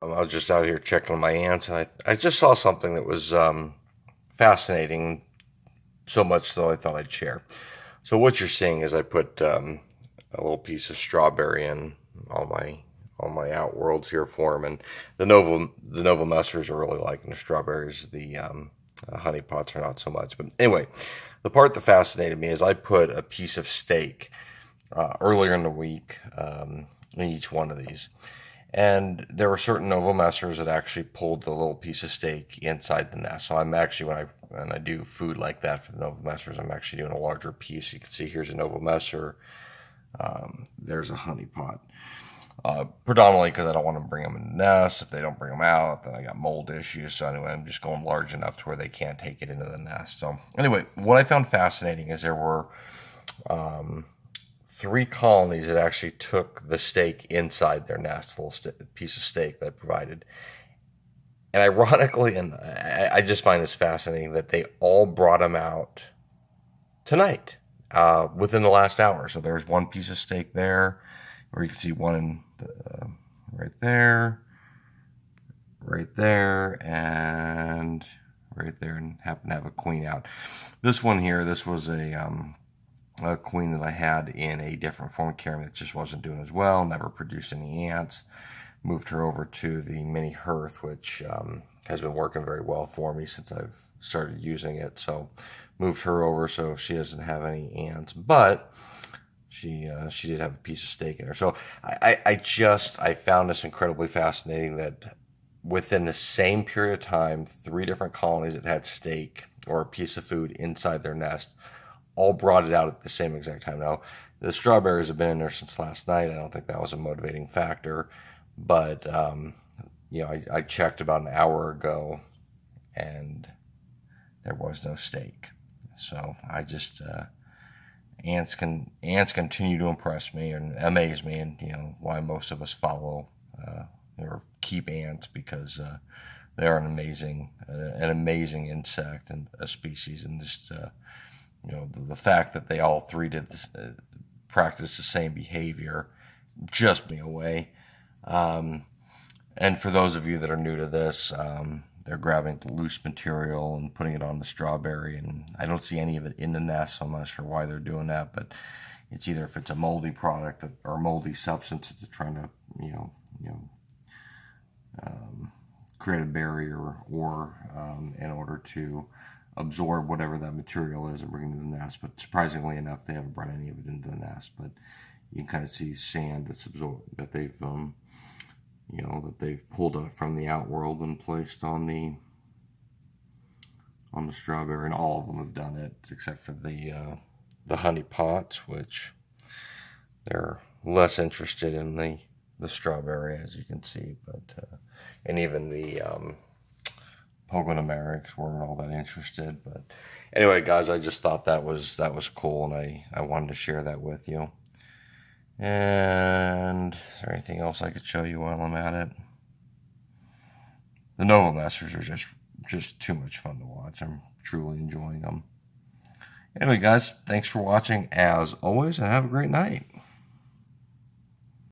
I was just out here checking on my ants, and I just saw something that was fascinating, so much so I thought I'd share. So what you're seeing is I put a little piece of strawberry in all my outworlds here for them, and the Novomessors are really liking the strawberries. The honey pots are not so much. But anyway, the part that fascinated me is I put a piece of steak earlier in the week in each one of these. And there were certain Novomessors that actually pulled the little piece of steak inside the nest. So I'm actually, when I do food like that for the Novomessors, I'm actually doing a larger piece. You can see here's a Novomessor. There's a honey pot. Predominantly because I don't want to bring them in the nest. If they don't bring them out, then I got mold issues. So anyway, I'm just going large enough to where they can't take it into the nest. So anyway, what I found fascinating is there were three colonies that actually took the steak inside their nest, a little piece of steak that I provided. And ironically, and I just find this fascinating, that they all brought them out tonight, within the last hour. So there's one piece of steak there, or you can see one in right there, and right there, and happen to have a queen out. This one here, this was a queen that I had in a different form carrier that just wasn't doing as well, never produced any ants. Moved her over to the mini hearth, which has been working very well for me since I've started using it. So moved her over so she doesn't have any ants, but she did have a piece of steak in her. So I found this incredibly fascinating that within the same period of time, three different colonies that had steak or a piece of food inside their nest all brought it out at the same exact time. Now, the strawberries have been in there since last night. I don't think that was a motivating factor, but I checked about an hour ago, and there was no steak. So I just ants continue to impress me and amaze me, and why most of us follow or keep ants, because they are an amazing insect and a species, and just the fact that they all three did this, practice the same behavior, just blew me away. And for those of you that are new to this, they're grabbing the loose material and putting it on the strawberry, and I don't see any of it in the nest, so I'm not sure why they're doing that, but it's either if it's a moldy product or moldy substance that they're trying to, create a barrier, or in order to absorb whatever that material is and bring it to the nest. But surprisingly enough, they haven't brought any of it into the nest. But you can kind of see sand that's absorbed, that they've pulled up from the outworld and placed on the strawberry, and all of them have done it except for the honey pots, which they're less interested in the strawberry, as you can see. But and even the Pogonomerics weren't all that interested. But anyway, guys, I just thought that was cool, and I wanted to share that with you. And is there anything else I could show you while I'm at it? The Novomessors are just too much fun to watch. I'm truly enjoying them. Anyway, guys, thanks for watching as always, and have a great night.